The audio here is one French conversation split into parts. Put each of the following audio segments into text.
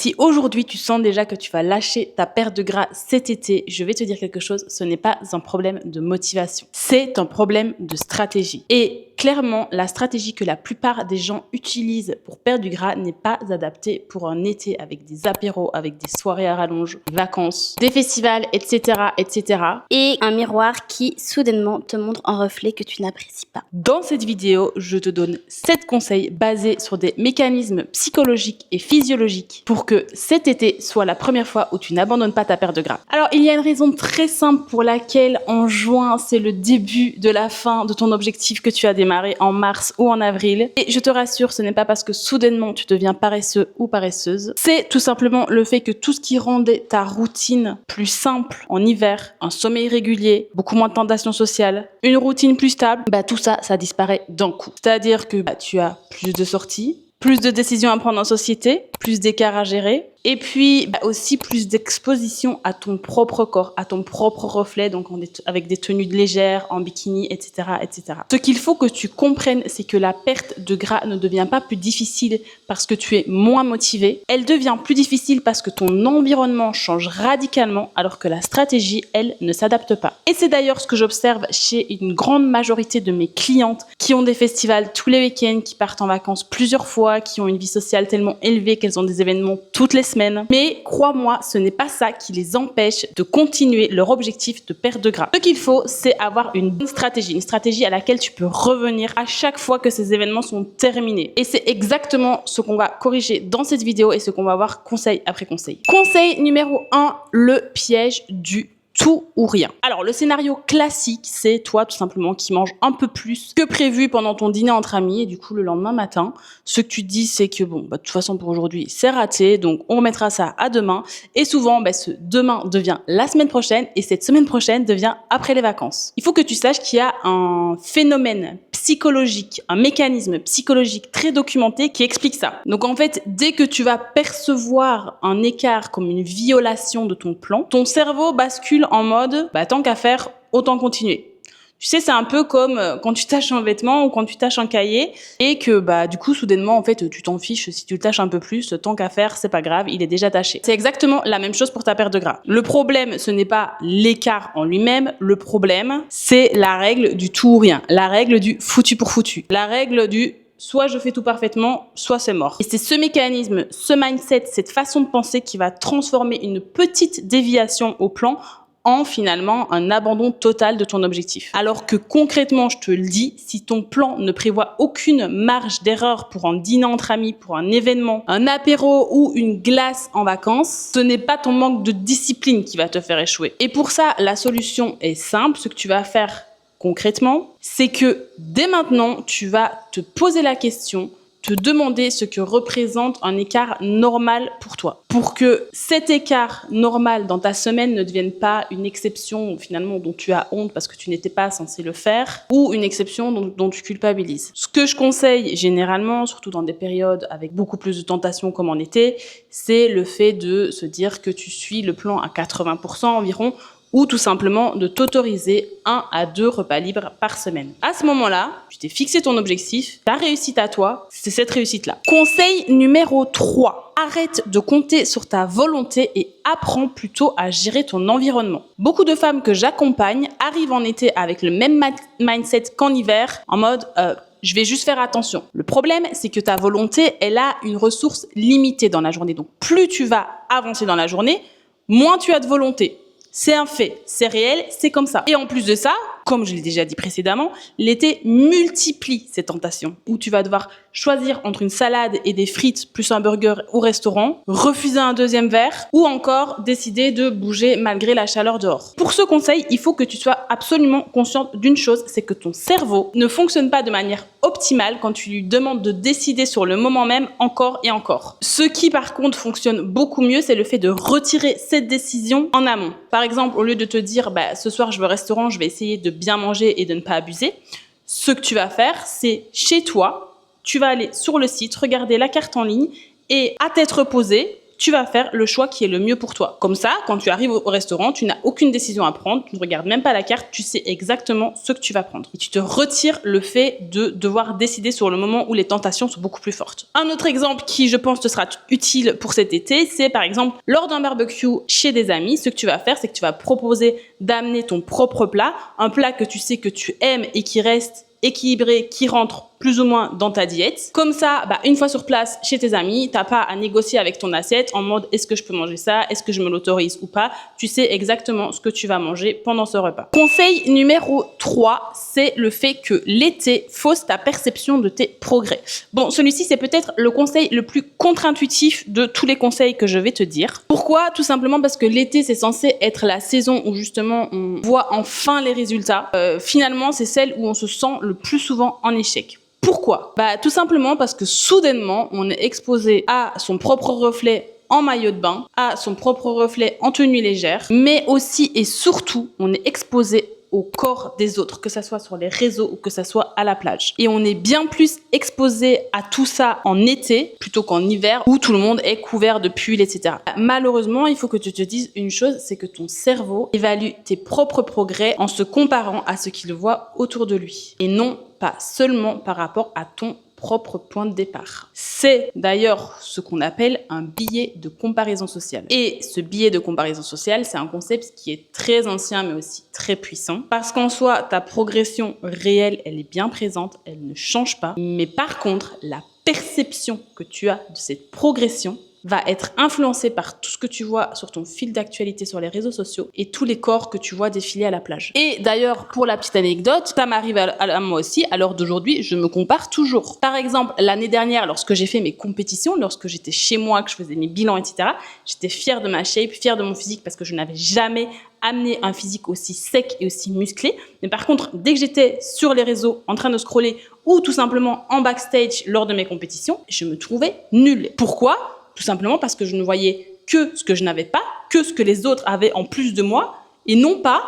Si aujourd'hui tu sens déjà que tu vas lâcher ta perte de gras cet été, je vais te dire quelque chose, ce n'est pas un problème de motivation, c'est un problème de stratégie. Et clairement, la stratégie que la plupart des gens utilisent pour perdre du gras n'est pas adaptée pour un été avec des apéros, avec des soirées à rallonge, des vacances, des festivals, etc., etc. Et un miroir qui soudainement te montre un reflet que tu n'apprécies pas. Dans cette vidéo, je te donne 7 conseils basés sur des mécanismes psychologiques et physiologiques pour que cet été soit la première fois où tu n'abandonnes pas ta perte de gras. Alors, il y a une raison très simple pour laquelle en juin, c'est le début de la fin de ton objectif que tu as démarré en mars ou en avril. Et je te rassure, ce n'est pas parce que soudainement tu deviens paresseux ou paresseuse. C'est tout simplement le fait que tout ce qui rendait ta routine plus simple en hiver, un sommeil régulier, beaucoup moins de tentation sociale, une routine plus stable, tout ça, ça disparaît d'un coup. C'est-à-dire que tu as plus de sorties, plus de décisions à prendre en société, plus d'écarts à gérer, et puis aussi plus d'exposition à ton propre corps, à ton propre reflet, donc avec des tenues légères, en bikini, etc., etc. Ce qu'il faut que tu comprennes, c'est que la perte de gras ne devient pas plus difficile parce que tu es moins motivé. Elle devient plus difficile parce que ton environnement change radicalement, alors que la stratégie, elle, ne s'adapte pas. Et c'est d'ailleurs ce que j'observe chez une grande majorité de mes clientes qui ont des festivals tous les week-ends, qui partent en vacances plusieurs fois, qui ont une vie sociale tellement élevée qu'elles ont des événements toutes les semaines. Mais crois-moi, ce n'est pas ça qui les empêche de continuer leur objectif de perte de gras. Ce qu'il faut, c'est avoir une stratégie à laquelle tu peux revenir à chaque fois que ces événements sont terminés. Et c'est exactement ce qu'on va corriger dans cette vidéo et ce qu'on va voir conseil après conseil. Conseil numéro 1, le piège du tout ou rien. Alors, le scénario classique, c'est toi, tout simplement, qui manges un peu plus que prévu pendant ton dîner entre amis et du coup, le lendemain matin, ce que tu dis, c'est que bon, de toute façon, pour aujourd'hui, c'est raté, donc on remettra ça à demain. Et souvent, ce demain devient la semaine prochaine et cette semaine prochaine devient après les vacances. Il faut que tu saches qu'il y a un phénomène psychologique, un mécanisme psychologique très documenté qui explique ça. Donc en fait, dès que tu vas percevoir un écart comme une violation de ton plan, ton cerveau bascule en mode tant qu'à faire, autant continuer. Tu sais, c'est un peu comme quand tu tâches un vêtement ou quand tu tâches un cahier et que du coup soudainement en fait tu t'en fiches si tu le tâches un peu plus, tant qu'à faire, c'est pas grave, il est déjà taché. C'est exactement la même chose pour ta perte de gras. Le problème, ce n'est pas l'écart en lui-même, le problème, c'est la règle du tout ou rien, la règle du foutu pour foutu, la règle du soit je fais tout parfaitement, soit c'est mort. Et c'est ce mécanisme, ce mindset, cette façon de penser qui va transformer une petite déviation au plan en finalement un abandon total de ton objectif. Alors que concrètement, je te le dis, si ton plan ne prévoit aucune marge d'erreur pour un dîner entre amis, pour un événement, un apéro ou une glace en vacances, ce n'est pas ton manque de discipline qui va te faire échouer. Et pour ça, la solution est simple. Ce que tu vas faire concrètement, c'est que dès maintenant, tu vas te poser la question, te demander ce que représente un écart normal pour toi. Pour que cet écart normal dans ta semaine ne devienne pas une exception finalement dont tu as honte parce que tu n'étais pas censé le faire ou une exception dont tu culpabilises. Ce que je conseille généralement, surtout dans des périodes avec beaucoup plus de tentations comme en été, c'est le fait de se dire que tu suis le plan à 80% environ ou tout simplement de t'autoriser 1 à 2 repas libres par semaine. À ce moment-là, tu t'es fixé ton objectif, ta réussite à toi, c'est cette réussite-là. Conseil numéro 3. Arrête de compter sur ta volonté et apprends plutôt à gérer ton environnement. Beaucoup de femmes que j'accompagne arrivent en été avec le même mindset qu'en hiver, en mode je vais juste faire attention. Le problème, c'est que ta volonté, elle a une ressource limitée dans la journée. Donc plus tu vas avancer dans la journée, moins tu as de volonté. C'est un fait, c'est réel, c'est comme ça. Et en plus de ça, comme je l'ai déjà dit précédemment, l'été multiplie ces tentations où tu vas devoir choisir entre une salade et des frites plus un burger au restaurant, refuser un deuxième verre ou encore décider de bouger malgré la chaleur dehors. Pour ce conseil, il faut que tu sois absolument consciente d'une chose, c'est que ton cerveau ne fonctionne pas de manière optimale quand tu lui demandes de décider sur le moment même encore et encore. Ce qui par contre fonctionne beaucoup mieux, c'est le fait de retirer cette décision en amont. Par exemple, au lieu de te dire ce soir je vais au restaurant, je vais essayer de bien manger et de ne pas abuser, ce que tu vas faire, c'est chez toi, tu vas aller sur le site, regarder la carte en ligne et à tête reposée, tu vas faire le choix qui est le mieux pour toi. Comme ça, quand tu arrives au restaurant, tu n'as aucune décision à prendre, tu ne regardes même pas la carte, tu sais exactement ce que tu vas prendre. Et tu te retires le fait de devoir décider sur le moment où les tentations sont beaucoup plus fortes. Un autre exemple qui, je pense, te sera utile pour cet été, c'est par exemple, lors d'un barbecue chez des amis, ce que tu vas faire, c'est que tu vas proposer d'amener ton propre plat, un plat que tu sais que tu aimes et qui reste équilibré, qui rentre plus ou moins dans ta diète. Comme ça, une fois sur place chez tes amis, t'as pas à négocier avec ton assiette en mode est-ce que je peux manger ça, est-ce que je me l'autorise ou pas. Tu sais exactement ce que tu vas manger pendant ce repas. Conseil numéro 3, c'est le fait que l'été fausse ta perception de tes progrès. Bon, celui-ci, c'est peut-être le conseil le plus contre-intuitif de tous les conseils que je vais te dire. Pourquoi? Tout simplement parce que l'été, c'est censé être la saison où justement on voit enfin les résultats. Finalement, c'est celle où on se sent le plus souvent en échec. Pourquoi? Tout simplement parce que soudainement, on est exposé à son propre reflet en maillot de bain, à son propre reflet en tenue légère, mais aussi et surtout, on est exposé au corps des autres, que ça soit sur les réseaux ou que ça soit à la plage. Et on est bien plus exposé à tout ça en été plutôt qu'en hiver où tout le monde est couvert de pulls, etc. Malheureusement, il faut que tu te dises une chose, c'est que ton cerveau évalue tes propres progrès en se comparant à ce qu'il voit autour de lui et non pas seulement par rapport à ton propre point de départ. C'est d'ailleurs ce qu'on appelle un biais de comparaison sociale. Et ce biais de comparaison sociale, c'est un concept qui est très ancien mais aussi très puissant. Parce qu'en soi, ta progression réelle, elle est bien présente, elle ne change pas. Mais par contre, la perception que tu as de cette progression va être influencé par tout ce que tu vois sur ton fil d'actualité sur les réseaux sociaux et tous les corps que tu vois défiler à la plage. Et d'ailleurs, pour la petite anecdote, ça m'arrive à moi aussi, à l'heure d'aujourd'hui, je me compare toujours. Par exemple, l'année dernière, lorsque j'ai fait mes compétitions, lorsque j'étais chez moi, que je faisais mes bilans, etc., j'étais fière de ma shape, fière de mon physique parce que je n'avais jamais amené un physique aussi sec et aussi musclé. Mais par contre, dès que j'étais sur les réseaux en train de scroller ou tout simplement en backstage lors de mes compétitions, je me trouvais nulle. Pourquoi ? Tout simplement parce que je ne voyais que ce que je n'avais pas, que ce que les autres avaient en plus de moi, et non pas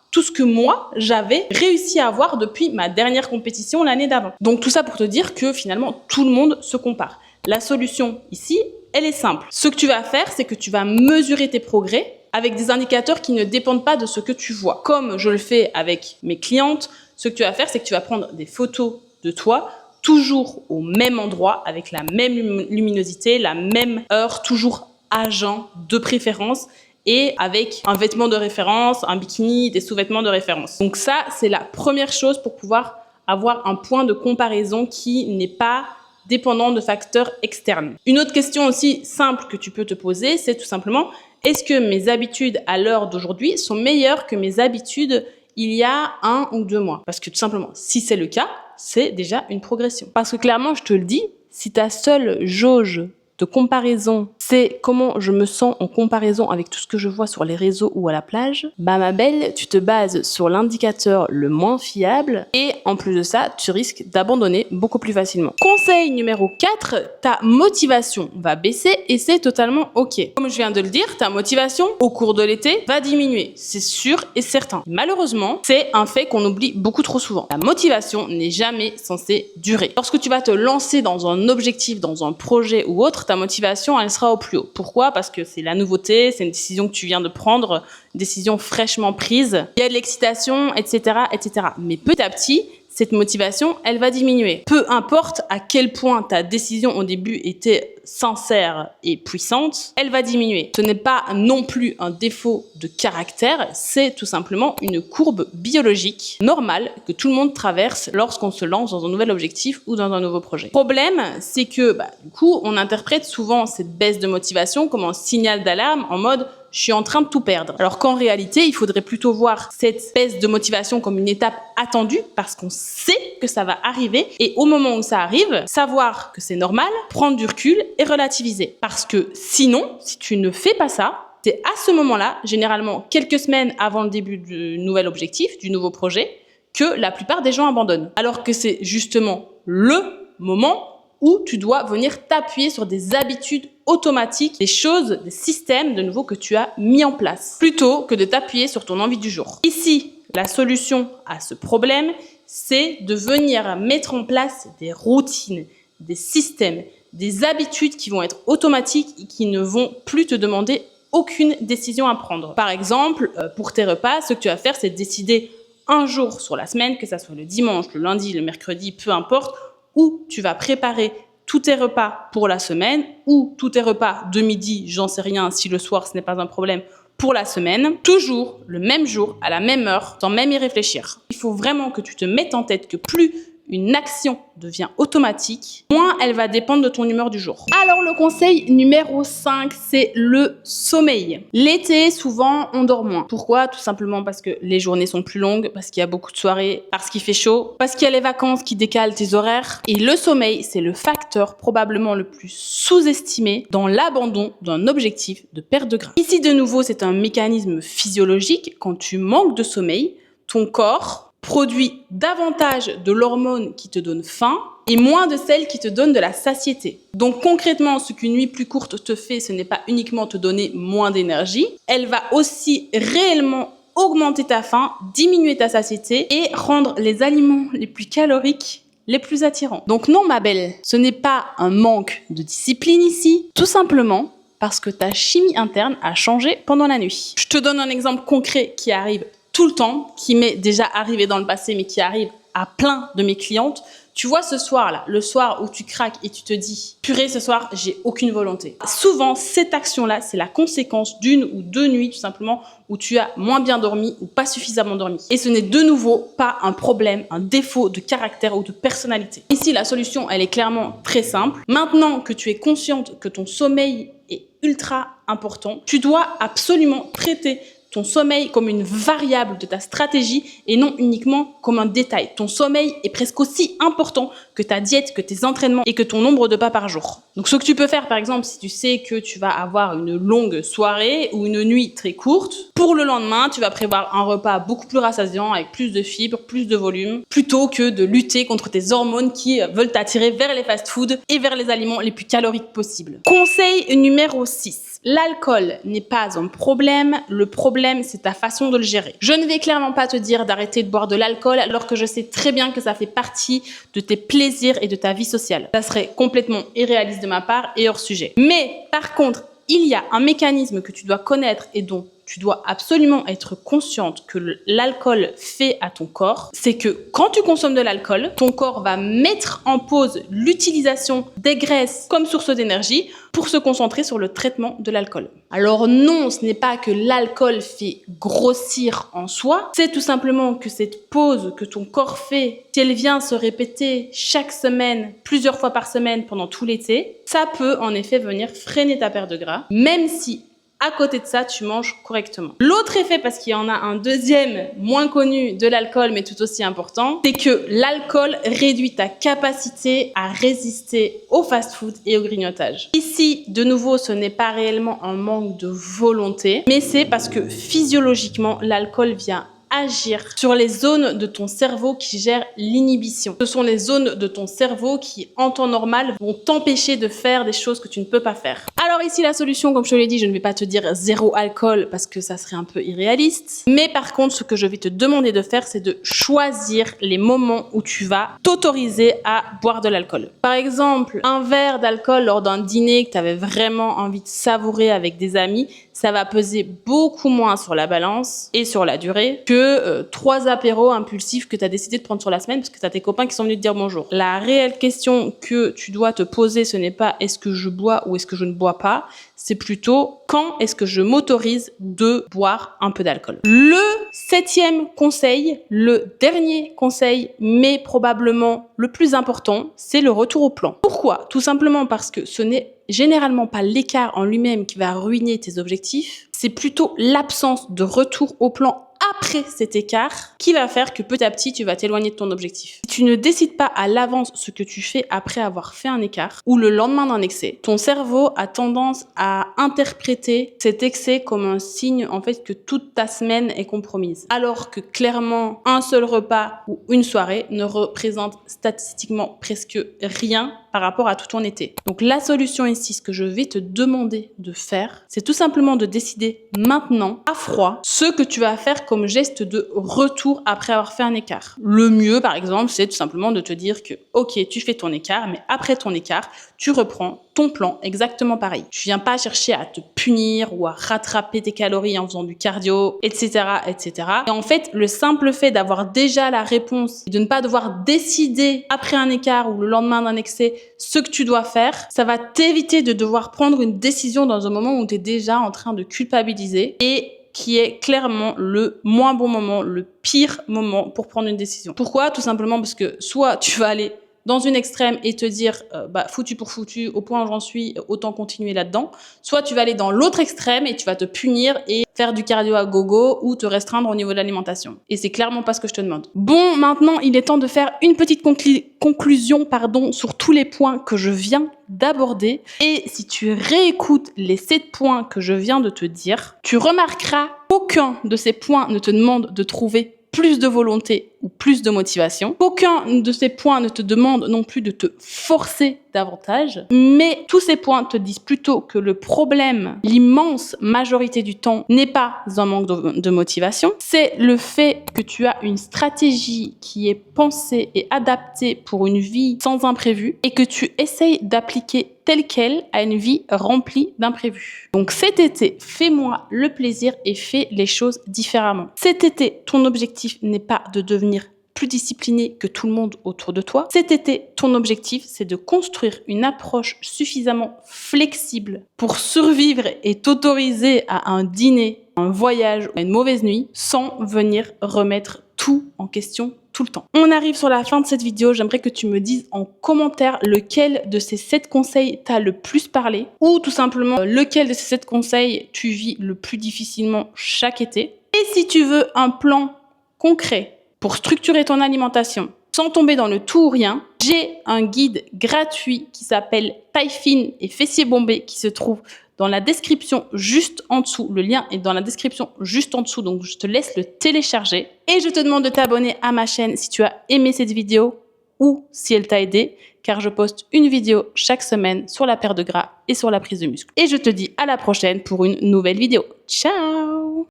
tout ce que moi, j'avais réussi à avoir depuis ma dernière compétition l'année d'avant. Donc tout ça pour te dire que finalement, tout le monde se compare. La solution ici, elle est simple. Ce que tu vas faire, c'est que tu vas mesurer tes progrès avec des indicateurs qui ne dépendent pas de ce que tu vois. Comme je le fais avec mes clientes, ce que tu vas faire, c'est que tu vas prendre des photos de toi, toujours au même endroit, avec la même luminosité, la même heure, toujours à jeun de préférence et avec un vêtement de référence, un bikini, des sous-vêtements de référence. Donc ça, c'est la première chose pour pouvoir avoir un point de comparaison qui n'est pas dépendant de facteurs externes. Une autre question aussi simple que tu peux te poser, c'est tout simplement, est-ce que mes habitudes à l'heure d'aujourd'hui sont meilleures que mes habitudes il y a 1 ou 2 mois? Parce que tout simplement, si c'est le cas, c'est déjà une progression. Parce que clairement, je te le dis, si ta seule jauge de comparaison, c'est comment je me sens en comparaison avec tout ce que je vois sur les réseaux ou à la plage, ma belle, tu te bases sur l'indicateur le moins fiable et en plus de ça, tu risques d'abandonner beaucoup plus facilement. Conseil numéro 4, ta motivation va baisser et c'est totalement ok. Comme je viens de le dire, ta motivation au cours de l'été va diminuer, c'est sûr et certain. Malheureusement, c'est un fait qu'on oublie beaucoup trop souvent. La motivation n'est jamais censée durer. Lorsque tu vas te lancer dans un objectif, dans un projet ou autre, ta motivation, elle sera au plus haut. Pourquoi? Parce que c'est la nouveauté, c'est une décision que tu viens de prendre, une décision fraîchement prise. Il y a de l'excitation, etc., etc. Mais petit à petit, cette motivation, elle va diminuer. Peu importe à quel point ta décision au début était sincère et puissante, elle va diminuer. Ce n'est pas non plus un défaut de caractère, c'est tout simplement une courbe biologique normale que tout le monde traverse lorsqu'on se lance dans un nouvel objectif ou dans un nouveau projet. Le problème, c'est que du coup, on interprète souvent cette baisse de motivation comme un signal d'alarme en mode je suis en train de tout perdre. Alors qu'en réalité, il faudrait plutôt voir cette baisse de motivation comme une étape attendue parce qu'on sait que ça va arriver et au moment où ça arrive, savoir que c'est normal, prendre du recul et relativiser. Parce que sinon, si tu ne fais pas ça, c'est à ce moment-là, généralement quelques semaines avant le début du nouvel objectif, du nouveau projet, que la plupart des gens abandonnent. Alors que c'est justement le moment où tu dois venir t'appuyer sur des habitudes automatiques, des choses, des systèmes de nouveau que tu as mis en place, plutôt que de t'appuyer sur ton envie du jour. Ici, la solution à ce problème, c'est de venir mettre en place des routines, des systèmes, des habitudes qui vont être automatiques et qui ne vont plus te demander aucune décision à prendre. Par exemple, pour tes repas, ce que tu vas faire, c'est décider un jour sur la semaine, que ça soit le dimanche, le lundi, le mercredi, peu importe, où tu vas préparer tous tes repas pour la semaine ou tous tes repas de midi, j'en sais rien, si le soir ce n'est pas un problème, pour la semaine, toujours le même jour, à la même heure, sans même y réfléchir. Il faut vraiment que tu te mettes en tête que plus une action devient automatique, moins elle va dépendre de ton humeur du jour. Alors le conseil numéro 5, c'est le sommeil. L'été, souvent, on dort moins. Pourquoi? Tout simplement parce que les journées sont plus longues, parce qu'il y a beaucoup de soirées, parce qu'il fait chaud, parce qu'il y a les vacances qui décalent tes horaires. Et le sommeil, c'est le facteur probablement le plus sous-estimé dans l'abandon d'un objectif de perte de gras. Ici, de nouveau, c'est un mécanisme physiologique. Quand tu manques de sommeil, ton corps produit davantage de l'hormone qui te donne faim et moins de celle qui te donne de la satiété. Donc concrètement, ce qu'une nuit plus courte te fait, ce n'est pas uniquement te donner moins d'énergie, elle va aussi réellement augmenter ta faim, diminuer ta satiété et rendre les aliments les plus caloriques les plus attirants. Donc non, ma belle, ce n'est pas un manque de discipline ici, tout simplement parce que ta chimie interne a changé pendant la nuit. Je te donne un exemple concret qui arrive tout le temps, qui m'est déjà arrivé dans le passé, mais qui arrive à plein de mes clientes. Tu vois ce soir-là, le soir où tu craques et tu te dis « Purée, ce soir, j'ai aucune volonté ». Souvent, cette action-là, c'est la conséquence d'une ou deux nuits, tout simplement, où tu as moins bien dormi ou pas suffisamment dormi. Et ce n'est de nouveau pas un problème, un défaut de caractère ou de personnalité. Ici, la solution, elle est clairement très simple. Maintenant que tu es consciente que ton sommeil est ultra important, tu dois absolument traiter ton sommeil comme une variable de ta stratégie et non uniquement comme un détail. Ton sommeil est presque aussi important que ta diète, que tes entraînements et que ton nombre de pas par jour. Donc ce que tu peux faire par exemple si tu sais que tu vas avoir une longue soirée ou une nuit très courte, pour le lendemain tu vas prévoir un repas beaucoup plus rassasiant avec plus de fibres, plus de volume, plutôt que de lutter contre tes hormones qui veulent t'attirer vers les fast-foods et vers les aliments les plus caloriques possibles. Conseil numéro 6. L'alcool n'est pas un problème, le problème c'est ta façon de le gérer. Je ne vais clairement pas te dire d'arrêter de boire de l'alcool alors que je sais très bien que ça fait partie de tes plaisirs et de ta vie sociale. Ça serait complètement irréaliste de ma part et hors sujet. Mais par contre, il y a un mécanisme que tu dois connaître et dont tu dois absolument être consciente que l'alcool fait à ton corps, c'est que quand tu consommes de l'alcool, ton corps va mettre en pause l'utilisation des graisses comme source d'énergie pour se concentrer sur le traitement de l'alcool. Alors non, ce n'est pas que l'alcool fait grossir en soi, c'est tout simplement que cette pause que ton corps fait, si elle vient se répéter chaque semaine, plusieurs fois par semaine pendant tout l'été, ça peut en effet venir freiner ta perte de gras, même si à côté de ça, tu manges correctement. L'autre effet, parce qu'il y en a un deuxième, moins connu de l'alcool, mais tout aussi important, c'est que l'alcool réduit ta capacité à résister au fast-food et au grignotage. Ici, de nouveau, ce n'est pas réellement un manque de volonté, mais c'est parce que physiologiquement, l'alcool vient agir sur les zones de ton cerveau qui gèrent l'inhibition. Ce sont les zones de ton cerveau qui, en temps normal, vont t'empêcher de faire des choses que tu ne peux pas faire. Alors ici, la solution, comme je te l'ai dit, je ne vais pas te dire zéro alcool parce que ça serait un peu irréaliste. Mais par contre, ce que je vais te demander de faire, c'est de choisir les moments où tu vas t'autoriser à boire de l'alcool. Par exemple, un verre d'alcool lors d'un dîner que tu avais vraiment envie de savourer avec des amis, ça va peser beaucoup moins sur la balance et sur la durée que 3 apéros impulsifs que tu as décidé de prendre sur la semaine parce que tu as tes copains qui sont venus te dire bonjour. La réelle question que tu dois te poser, ce n'est pas est-ce que je bois ou est-ce que je ne bois pas, c'est plutôt quand est-ce que je m'autorise de boire un peu d'alcool. Le 7e conseil, le dernier conseil, mais probablement le plus important, c'est le retour au plan. Pourquoi? Tout simplement parce que ce n'est généralement pas l'écart en lui-même qui va ruiner tes objectifs, c'est plutôt l'absence de retour au plan après cet écart qui va faire que petit à petit tu vas t'éloigner de ton objectif. Si tu ne décides pas à l'avance ce que tu fais après avoir fait un écart ou le lendemain d'un excès, ton cerveau a tendance à interpréter cet excès comme un signe en fait que toute ta semaine est compromise. Alors que clairement un seul repas ou une soirée ne représente statistiquement presque rien par rapport à tout ton été. Donc la solution ici, ce que je vais te demander de faire, c'est tout simplement de décider maintenant, à froid, ce que tu vas faire comme geste de retour après avoir fait un écart. Le mieux, par exemple, c'est tout simplement de te dire que, ok, tu fais ton écart, mais après ton écart, tu reprends ton plan exactement pareil. Tu viens pas chercher à te punir ou à rattraper tes calories en faisant du cardio, etc., etc. Et en fait, le simple fait d'avoir déjà la réponse et de ne pas devoir décider après un écart ou le lendemain d'un excès ce que tu dois faire, ça va t'éviter de devoir prendre une décision dans un moment où tu es déjà en train de culpabiliser et qui est clairement le moins bon moment, le pire moment pour prendre une décision. Pourquoi? Tout simplement parce que soit tu vas aller dans une extrême et te dire foutu pour foutu, au point où j'en suis, autant continuer là-dedans. Soit tu vas aller dans l'autre extrême et tu vas te punir et faire du cardio à gogo ou te restreindre au niveau de l'alimentation. Et c'est clairement pas ce que je te demande. Bon, maintenant, il est temps de faire une petite conclusion sur tous les points que je viens d'aborder. Et si tu réécoutes les 7 points que je viens de te dire, tu remarqueras qu'aucun de ces points ne te demande de trouver plus de volonté ou plus de motivation. Aucun de ces points ne te demande non plus de te forcer davantage, mais tous ces points te disent plutôt que le problème, l'immense majorité du temps, n'est pas un manque de motivation, c'est le fait que tu as une stratégie qui est pensée et adaptée pour une vie sans imprévu et que tu essayes d'appliquer telle quelle à une vie remplie d'imprévus. Donc cet été, fais-moi le plaisir et fais les choses différemment. Cet été, ton objectif n'est pas de devenir plus discipliné que tout le monde autour de toi. Cet été, ton objectif, c'est de construire une approche suffisamment flexible pour survivre et t'autoriser à un dîner, un voyage ou à une mauvaise nuit sans venir remettre tout en question tout le temps. On arrive sur la fin de cette vidéo. J'aimerais que tu me dises en commentaire lequel de ces 7 conseils t'a le plus parlé ou tout simplement lequel de ces 7 conseils tu vis le plus difficilement chaque été. Et si tu veux un plan concret pour structurer ton alimentation sans tomber dans le tout ou rien, j'ai un guide gratuit qui s'appelle Taille fine et fessiers bombés qui se trouve dans la description juste en dessous. Le lien est dans la description juste en dessous, donc je te laisse le télécharger. Et je te demande de t'abonner à ma chaîne si tu as aimé cette vidéo ou si elle t'a aidé, car je poste une vidéo chaque semaine sur la perte de gras et sur la prise de muscle. Et je te dis à la prochaine pour une nouvelle vidéo. Ciao!